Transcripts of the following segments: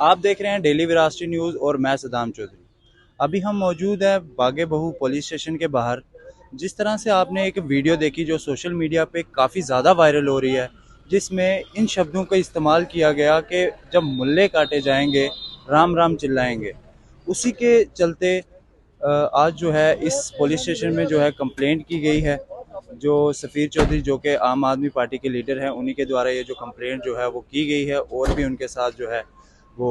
आप देख रहे हैं डेली विरासती न्यूज़ और मैं सदाम चौधरी। अभी हम मौजूद हैं बागे बहू पुलिस स्टेशन के बाहर। जिस तरह से आपने एक वीडियो देखी जो सोशल मीडिया पे काफ़ी ज़्यादा वायरल हो रही है, जिसमें इन शब्दों का इस्तेमाल किया गया कि जब मुल्ले काटे जाएंगे राम राम चिल्लाएंगे, उसी के चलते आज जो है इस पुलिस स्टेशन में जो है कंप्लेंट की गई है। जो सफ़ीर चौधरी जो कि आम आदमी पार्टी के लीडर हैं, उन्हीं के द्वारा ये जो कंप्लेंट जो है वो की गई है। और भी उनके साथ जो है वो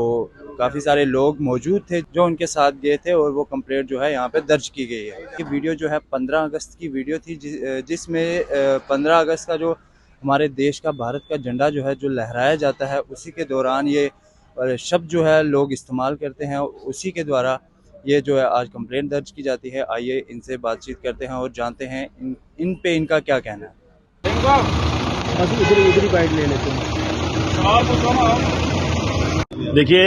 काफ़ी सारे लोग मौजूद थे जो उनके साथ गए थे और वो कंप्लेंट जो है यहाँ पे दर्ज की गई है। ये वीडियो जो है 15 अगस्त की वीडियो थी, जिसमें 15 अगस्त का जो हमारे देश का भारत का झंडा जो है जो लहराया जाता है, उसी के दौरान ये शब्द जो है लोग इस्तेमाल करते हैं। उसी के द्वारा ये जो है आज कंप्लेंट दर्ज की जाती है। आइए इनसे बातचीत करते हैं और जानते हैं इन पे इनका क्या कहना है। उधर बाइट ले लेते हैं। देखिए,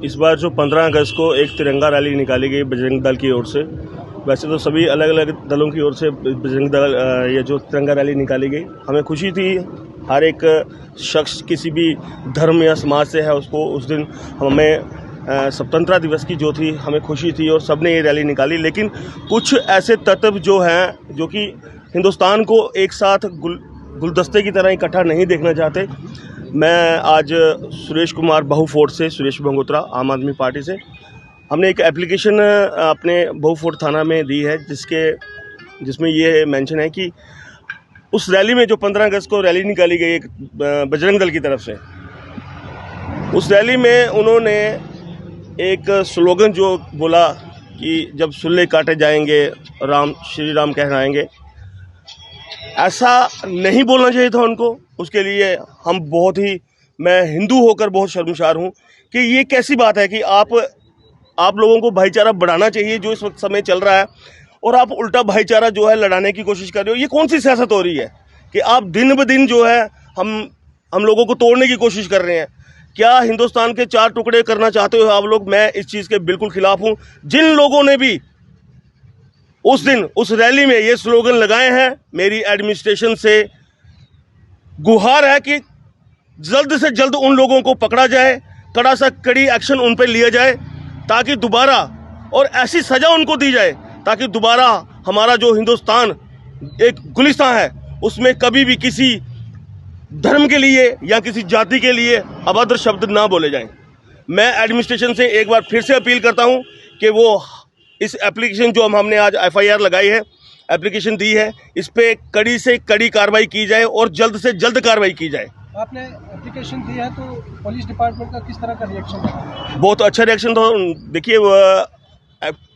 इस बार जो 15 अगस्त को एक तिरंगा रैली निकाली गई बजरंग दल की ओर से। वैसे तो सभी अलग अलग दलों की ओर से बजरंग दल ये जो तिरंगा रैली निकाली गई, हमें खुशी थी। हर एक शख्स किसी भी धर्म या समाज से है, उसको उस दिन हमें स्वतंत्रता दिवस की जो थी हमें खुशी थी और सबने ये रैली निकाली। लेकिन कुछ ऐसे तत्व जो हैं जो कि हिंदुस्तान को एक साथ गुलदस्ते की तरह इकट्ठा नहीं देखना चाहते। मैं आज सुरेश कुमार बहू फोर्ट से, सुरेश भंगोत्रा आम आदमी पार्टी से, हमने एक एप्लीकेशन अपने बहू फोर्ट थाना में दी है जिसमें ये मेंशन है कि उस रैली में जो 15 अगस्त को रैली निकाली गई एक बजरंग दल की तरफ से, उस रैली में उन्होंने एक स्लोगन जो बोला कि जब सुल्ले काटे जाएंगे राम श्री राम कहलाएंगे, ऐसा नहीं बोलना चाहिए था उनको। उसके लिए हम मैं हिंदू होकर बहुत शर्मसार हूँ कि ये कैसी बात है कि आप लोगों को भाईचारा बढ़ाना चाहिए जो इस वक्त समय चल रहा है, और आप उल्टा भाईचारा जो है लड़ाने की कोशिश कर रहे हो। ये कौन सी सियासत हो रही है कि आप दिन ब दिन जो है हम लोगों को तोड़ने की कोशिश कर रहे हैं। क्या हिंदुस्तान के 4 टुकड़े करना चाहते हो आप लोग? मैं इस चीज़ के बिल्कुल खिलाफ हूँ। जिन लोगों ने भी उस दिन उस रैली में ये स्लोगन लगाए हैं, मेरी एडमिनिस्ट्रेशन से गुहार है कि जल्द से जल्द उन लोगों को पकड़ा जाए, कड़ा सा कड़ी एक्शन उन पर लिया जाए, ताकि दोबारा और ऐसी सज़ा उनको दी जाए ताकि दोबारा हमारा जो हिंदुस्तान एक गुलिस्तान है उसमें कभी भी किसी धर्म के लिए या किसी जाति के लिए अभद्र शब्द ना बोले जाएं। मैं एडमिनिस्ट्रेशन से एक बार फिर से अपील करता हूं कि वो इस एप्लीकेशन जो हमने आज FIR लगाई है, एप्लीकेशन दी है, इस पे कड़ी से कड़ी कार्रवाई की जाए और जल्द से जल्द कार्रवाई की जाए। आपने एप्लीकेशन दी है तो पुलिस डिपार्टमेंट का किस तरह का रिएक्शन था? बहुत अच्छा रिएक्शन था। देखिए,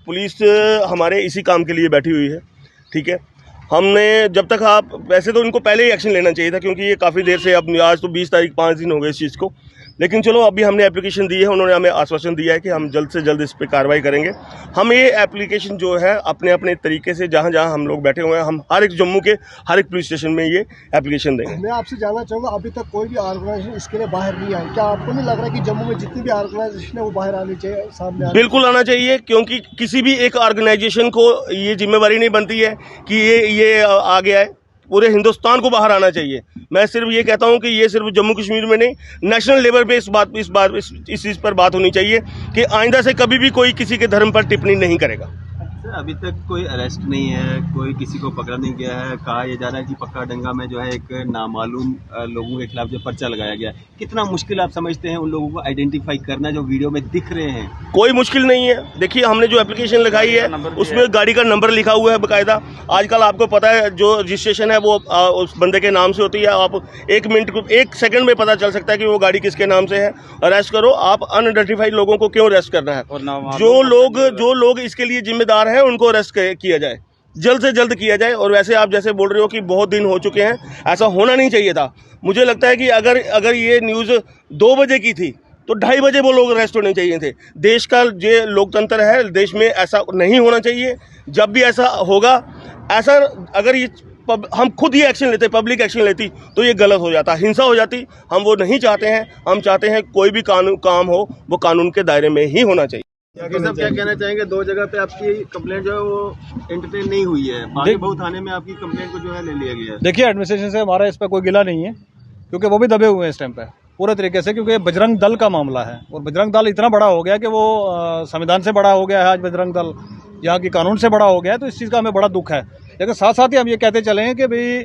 पुलिस हमारे इसी काम के लिए बैठी हुई है, ठीक है। हमने जब तक वैसे तो इनको पहले ही एक्शन लेना चाहिए था, क्योंकि ये काफ़ी देर से, अब आज तो 20 तारीख 5 दिन हो गए इस चीज़ को। लेकिन चलो, अभी हमने एप्लीकेशन दी है, उन्होंने हमें आश्वासन दिया है कि हम जल्द से जल्द इस पर कार्रवाई करेंगे। हम ये एप्लीकेशन जो है अपने अपने तरीके से जहाँ जहाँ हम लोग बैठे हुए हैं, हम हर एक जम्मू के हर एक पुलिस स्टेशन में ये एप्लीकेशन देंगे। मैं आपसे जानना चाहूँगा, अभी तक कोई भी ऑर्गेनाइजेशन इसके लिए बाहर नहीं आई। क्या आपको नहीं लग रहा है कि जम्मू में जितनी भी ऑर्गेनाइजेशन है वो बाहर आनी चाहिए, सामने बिल्कुल आना चाहिए, क्योंकि किसी भी एक ऑर्गेनाइजेशन को ये जिम्मेवारी नहीं बनती है कि ये आ गया है। पूरे हिंदुस्तान को बाहर आना चाहिए। मैं सिर्फ ये कहता हूँ कि ये सिर्फ जम्मू कश्मीर में नहीं, नेशनल लेवल पे इस चीज़ पर बात होनी चाहिए कि आइंदा से कभी भी कोई किसी के धर्म पर टिप्पणी नहीं करेगा। अभी तक कोई अरेस्ट नहीं है, कोई किसी को पकड़ा नहीं गया है। कहा यह जा रहा है कि पक्का डंगा में जो है एक नामालूम लोगों के खिलाफ जो पर्चा लगाया गया है। कितना मुश्किल आप समझते हैं उन लोगों को आइडेंटिफाई करना जो वीडियो में दिख रहे हैं? कोई मुश्किल नहीं है। देखिए, हमने जो एप्लीकेशन लगाई है उसमें गाड़ी का नंबर लिखा हुआ है बाकायदा। आजकल आपको पता है जो रजिस्ट्रेशन है वो उस बंदे के नाम से होती है। आप 1 सेकंड में पता चल सकता है कि वो गाड़ी किसके नाम से है। अरेस्ट करो। आप अनआइडेंटिफाइड लोगों को क्यों अरेस्ट करना है? जो लोग इसके लिए जिम्मेदार हैं उनको अरेस्ट किया जाए, जल्द से जल्द किया जाए। और वैसे आप जैसे बोल रहे हो कि बहुत दिन हो चुके हैं, ऐसा होना नहीं चाहिए था। मुझे लगता है कि अगर ये न्यूज़ 2 बजे की थी तो 2:30 बजे वो लोग अरेस्ट होने चाहिए थे। देश का जो लोकतंत्र है, देश में ऐसा नहीं होना चाहिए। जब भी ऐसा होगा, अगर ये हम खुद ही एक्शन लेते, पब्लिक एक्शन लेती, तो ये गलत हो जाता, हिंसा हो जाती। हम वो नहीं चाहते हैं। हम चाहते हैं कोई भी काम हो वो कानून के दायरे में ही होना चाहिए। सब क्या कहना चाहेंगे? 2 जगह पे आपकी कंप्लेंट जो है वो एंटरटेन नहीं हुई है। बागे बहू थाने में आपकी कंप्लेंट को जो है ले लिया गया है। देखिए, एडमिनिस्ट्रेशन से हमारा इस पर कोई गिला नहीं है, क्योंकि वो भी दबे हुए हैं इस टाइम पे। पूरे तरीके से, क्योंकि बजरंग दल का मामला है और बजरंग दल इतना बड़ा हो गया कि वो संविधान से बड़ा हो गया है आज बजरंग दल, यहाँ की कानून से बड़ा हो गया है। तो इस चीज़ का हमें बड़ा दुख है। लेकिन साथ साथ ही हम ये कहते चलें कि भाई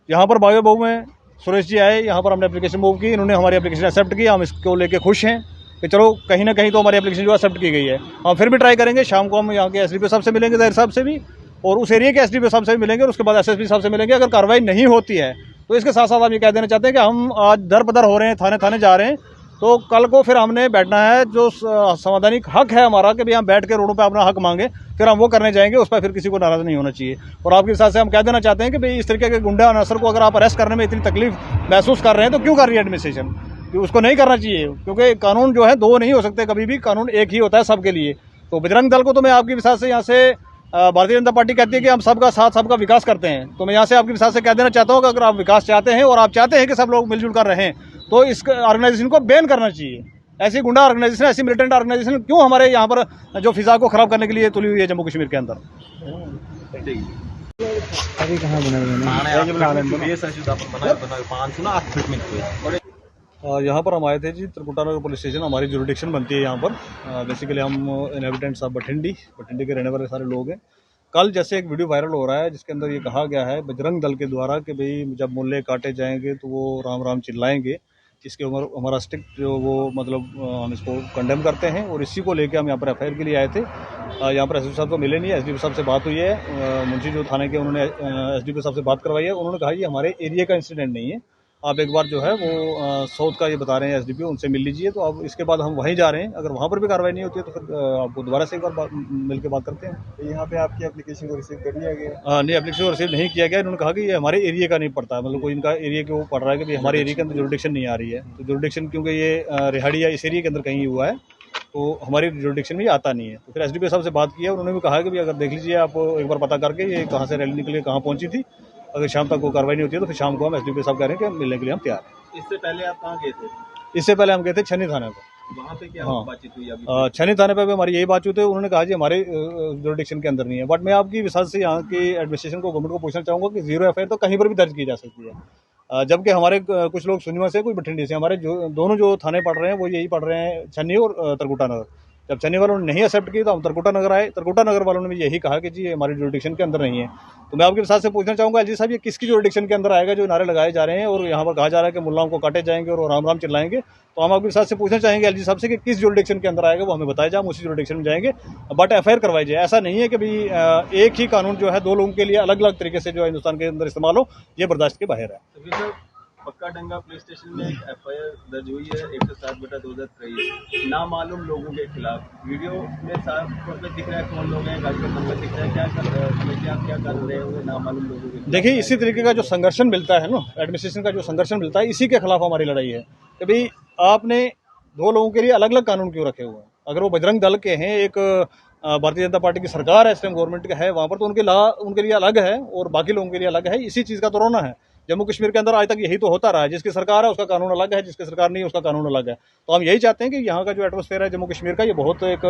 यहाँ पर बागे बहू में सुरेश जी आए, यहाँ पर हमने एप्लीकेशन मूव की, इन्होंने हमारी एप्लीकेशन एक्सेप्ट की, हम इसको लेके खुश हैं कि चलो कहीं ना कहीं तो हमारी एप्लीकेशन जो एक्सेप्ट की गई है। हम फिर भी ट्राई करेंगे, शाम को हम यहाँ के एसडीपीओ साहब से मिलेंगे, ज़ाहिर साहब से भी, और उस एरिया के एसडीपीओ साहब से भी मिलेंगे, और उसके बाद एसएसपी साहब से मिलेंगे। अगर कार्रवाई नहीं होती है तो इसके साथ साथ हम ये कह देना चाहते हैं कि हम आज दर बदर हो रहे हैं, थाने थाने जा रहे हैं। तो कल को फिर हमने बैठना है, जो संवैधानिक हक है हमारा कि भाई हम बैठ के रोडों पे अपना हक मांगे, फिर हम वो करने जाएंगे। उस पर फिर किसी को नाराज़ नहीं होना चाहिए। और आपके साथ से हम कह देना चाहते हैं कि भाई इस तरीके के गुंडा अनसर को अगर आप अरेस्ट करने में इतनी तकलीफ महसूस कर रहे हैं तो क्यों कर रही है एडमिनिस्ट्रेशन, कि उसको नहीं करना चाहिए। क्योंकि कानून जो है दो नहीं हो सकते कभी भी, कानून एक ही होता है सबके लिए। तो बजरंग दल को तो मैं आपकी विश्वास से यहाँ से भारतीय जनता पार्टी कहती है कि हम सबका साथ सबका विकास करते हैं, तो मैं यहाँ से आपकी विश्वास से कह देना चाहता हूँ कि अगर आप विकास चाहते हैं और आप चाहते हैं कि सब लोग मिलजुल कर रहें तो इस ऑर्गेनाइजेशन को बैन करना चाहिए। ऐसी गुंडा ऑर्गेनाइजेशन, ऐसी मिलिटेंट ऑर्गेनाइजेशन क्यों हमारे यहाँ पर जो फिजा को खराब करने के लिए तुली हुई है जम्मू कश्मीर के अंदर। अभी कहाँ बना यहाँ पर हम आए थे जी, त्रिकुटा नगर पुलिस स्टेशन हमारी जुरिडिक्शन बनती है यहाँ पर। बेसिकली हम इनहेबिटेंट्स ऑफ बठिंडी के रहने वाले सारे लोग हैं। कल जैसे एक वीडियो वायरल हो रहा है जिसके अंदर ये कहा गया है बजरंग दल के द्वारा कि भाई जब मुल्ले काटे जाएंगे तो वो राम राम चिल्लाएंगे, इसके हमारा स्ट्रिक्ट जो वो मतलब हम इसको कंडेम करते हैं। और इसी को लेकर हम यहाँ पर एफआईआर के लिए आए थे। यहाँ पर एसडीपी साहब को मिले नहीं, एसडीपी साहब से बात हुई है, मुंशी जो थाने के उन्होंने एसडीपी साहब से बात करवाई है। उन्होंने कहा ये हमारे एरिया का इंसिडेंट नहीं है, आप एक बार जो है वो साउथ का ये बता रहे हैं एसडीपी, उनसे मिल लीजिए। तो अब इसके बाद हम वहीं जा रहे हैं, अगर वहाँ पर भी कार्रवाई नहीं होती है तो फिर आपको दोबारा से एक बार मिल के बात करते हैं। तो यहाँ पे आपकी एप्लीकेशन को रिसीव कर लिया गया? नहीं, एप्लीकेशन को रिसीव नहीं किया गया। इन्होंने कहा कि ये हमारे एरिया का नहीं पड़ता है, मतलब कोई इनका एरिया के वो पड़ रहा है कि भाई हमारे एरिया के अंदर जुरिडिक्शन नहीं आ रही है। तो जुरिडिक्शन क्योंकि ये रिहाड़ी या इस एरिया के अंदर कहीं हुआ है तो हमारी जुरिडिक्शन में ये आता नहीं है। तो फिर एसडीपी साहब से बात किया, उन्होंने भी कहा कि भाई अगर देख लीजिए आप एक बार पता करके ये कहाँ से रैली निकली, कहाँ पहुँची थी, अगर शाम तक वो कार्रवाई नहीं होती है तो फिर शाम को हम एसडीपी साहब कह रहे हैं कि मिलने के लिए हम तैयार हैं। इससे पहले आप कहाँ गए थे? इससे पहले हम गए थे छन्नी थाने पर। वहाँ पे क्या हाँ। बातचीत हुई अभी? छन्नी थाने पर भी हमारी यही बातचीत है। उन्होंने कहा जी हमारे जुरिडिक्शन के अंदर नहीं है। बट मैं आपकी विश्वास से यहाँ की एडमिनिस्ट्रेशन को, गवर्नमेंट को पूछना चाहूँगा कि जीरो एफआईआर तो कहीं पर भी दर्ज की जा सकती है। जबकि हमारे कुछ लोग सुनिवा से, कोई बठिंडी से, हमारे जो दोनों जो थाने पढ़ रहे हैं वो यही पढ़ रहे हैं, छन्नी और त्रिकुटा नगर। जब छन्नी वालों ने नहीं एक्सेप्ट की तो हम त्रिकुटा नगर आए। त्रिकुटा नगर वालों ने भी यही कहा कि जी ये हमारी जुरिडिक्शन के अंदर नहीं है। तो मैं आपके साथ से पूछना चाहूँगा एलजी साहब, ये किसकी जुरिडिक्शन के अंदर आएगा जो नारे लगाए जा रहे हैं और यहाँ पर कहा जा रहा है कि मुल्लाओं को काटे जाएंगे और राम राम चिल्लाएंगे। तो हम आपके साथ से पूछना चाहेंगे एलजी साहब से कि किस जुरिडिक्शन के अंदर आएगा वो हमें बताया जाए, हम उसी जुरिडिक्शन में जाएंगे। बट एफआईआर करवाई जाए। ऐसा नहीं है कि भाई एक ही कानून जो है दो लोगों के लिए अलग अलग तरीके से जो है हिंदुस्तान के अंदर इस्तेमाल हो, ये बर्दाश्त के बाहर है। पक्का डंगा पुलिस स्टेशन में एक एफआईआर दर्ज हुई है 107/2023 नामालूम लोगों के खिलाफ। वीडियो में साफ तौर पे दिख रहा है कौन लोग हैं, गाड़ी का नंबर दिख रहा है। क्या कर रहे होंगे नामालूम लोगों के खिलाफ? देखिए, इसी तरीके का जो संघर्षण मिलता है ना, एडमिनिस्ट्रेशन का जो संघर्षण मिलता है, इसी के खिलाफ हमारी लड़ाई है कि भाई आपने दो लोगों के लिए अलग अलग कानून क्यों रखे हुए हैं। अगर वो बजरंग दल के हैं, एक भारतीय जनता पार्टी की सरकार है, इस टाइम गवर्नमेंट का है, वहाँ पर तो उनके लिए अलग है और बाकी लोगों के लिए अलग है। इसी चीज़ का तो रोना है। जम्मू कश्मीर के अंदर आज तक यही तो होता रहा है, जिसकी सरकार है उसका कानून अलग है, जिसकी सरकार नहीं है उसका कानून अलग है। तो हम यही चाहते हैं कि यहाँ का जो एटमॉस्फेयर है जम्मू कश्मीर का, ये बहुत एक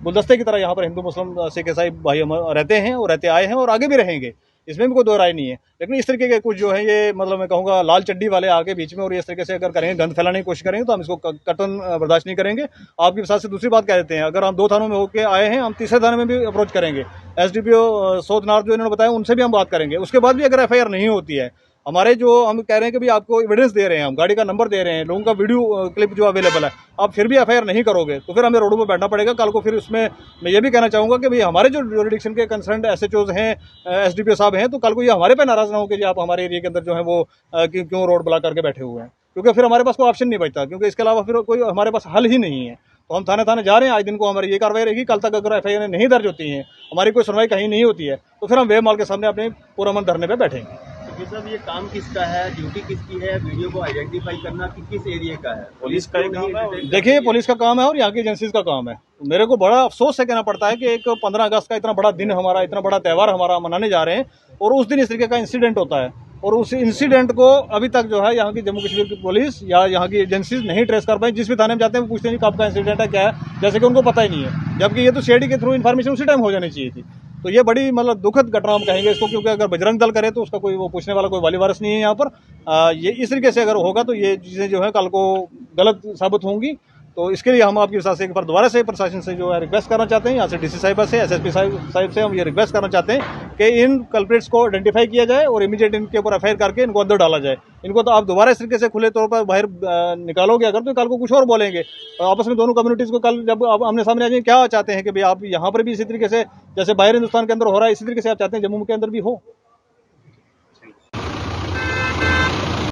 गुलदस्ते की तरह यहाँ पर हिंदू मुस्लिम सिख ईसाई भाई हम रहते हैं और रहते आए हैं और आगे भी रहेंगे, इसमें भी कोई दो राय नहीं है। लेकिन इस तरीके के कुछ जो है ये मतलब मैं कहूँगा लाल चड्डी वाले आके बीच में और इस तरीके से अगर करेंगे, गंद फैलाने की कोशिश करेंगे तो हम इसको कतन बर्दाश्त नहीं करेंगे। आपके साथ से दूसरी बात कह देते हैं, अगर हम दो थानों में होकर आए हैं, हम तीसरे थाने में भी अप्रोच करेंगे। एसडीपीओ साउथ नॉर्थ जो इन्होंने बताया उनसे भी हम बात करेंगे। उसके बाद भी अगर एफआईआर नहीं होती है, हमारे जो हम कह रहे हैं कि भाई आपको एविडेंस दे रहे हैं, हम गाड़ी का नंबर दे रहे हैं, लोगों का वीडियो क्लिप जो अवेलेबल है, आप फिर भी एफआईआर नहीं करोगे तो फिर हमें रोडों पर बैठना पड़ेगा कल को। फिर उसमें मैं ये भी कहना चाहूँगा कि भाई हमारे जो जुरिडिक्शन के कंसर्न एसएचओज हैं, एसडीपीओ साहब हैं, तो कल को ये हमारे पे नाराज ना हो कि आप हमारे एरिया के अंदर जो है वो क्यों रोड ब्लॉक करके बैठे हुए हैं, क्योंकि फिर हमारे पास कोई ऑप्शन नहीं बचता, क्योंकि इसके अलावा फिर कोई हमारे पास हल ही नहीं है। तो हम थाने थाने जा रहे हैं, आज दिन को हमारी ये कार्रवाई रहेगी। कल तक अगर एफआईआर नहीं दर्ज होती है, हमारी कोई सुनवाई कहीं नहीं होती है, तो फिर हम वेब मॉल के सामने अपने पूरा मन धरने पर बैठेंगे। साहब, ये काम किसका है, ड्यूटी किसकी है, वीडियो को आइडेंटिफाई करना कि किस एरिया का है? पुलिस का काम है। देखिए, पुलिस का काम है और यहाँ की एजेंसीज का काम है। मेरे को बड़ा अफसोस से कहना पड़ता है कि एक 15 अगस्त का इतना बड़ा दिन हमारा, इतना बड़ा त्यौहार हमारा मनाने जा रहे हैं और उस दिन इस तरीके का इंसिडेंट होता है और उस इंसिडेंट को अभी तक जो है यहाँ की जम्मू कश्मीर की पुलिस या यहाँ की एजेंसीज नहीं ट्रेस कर पाई। जिस भी थाने में जाते हैं वो पूछते हैं कब का इंसिडेंट है, क्या है, जैसे कि उनको पता ही नहीं है, जबकि ये तो सीआईडी के थ्रू इन्फॉर्मेशन उसी टाइम हो जानी चाहिए थी। तो ये बड़ी मतलब दुखद घटना हम कहेंगे इसको, क्योंकि अगर बजरंग दल करे तो उसका कोई वो पूछने वाला कोई वाली वारस नहीं है यहाँ पर। ये इस तरीके से अगर होगा तो ये चीज़ें जो है कल को गलत साबित होंगी। तो इसके लिए हम आपके साथ से एक बार दोबारा से प्रशासन से जो है रिक्वेस्ट करना चाहते हैं, यहाँ से डीसी साहिबा से, एसएसपी साहिब से हम ये रिक्वेस्ट करना चाहते हैं कि इन कल्प्रिट्स को आइडेंटिफाई किया जाए और इमीडिएट इनके ऊपर एफआईआर करके इनको अंदर डाला जाए। इनको तो आप दोबारा इस तरीके से खुले तौर पर बाहर निकालोगे अगर, तो कल को कुछ और बोलेंगे। आपस में दोनों कम्युनिटीज़ को कल जब आप आमने सामने आ जाएंगे, क्या चाहते हैं कि भाई आप यहाँ पर भी इसी तरीके से जैसे बाहर हिंदुस्तान के अंदर हो रहा है, इसी तरीके से आप चाहते हैं जम्मू के अंदर भी हो।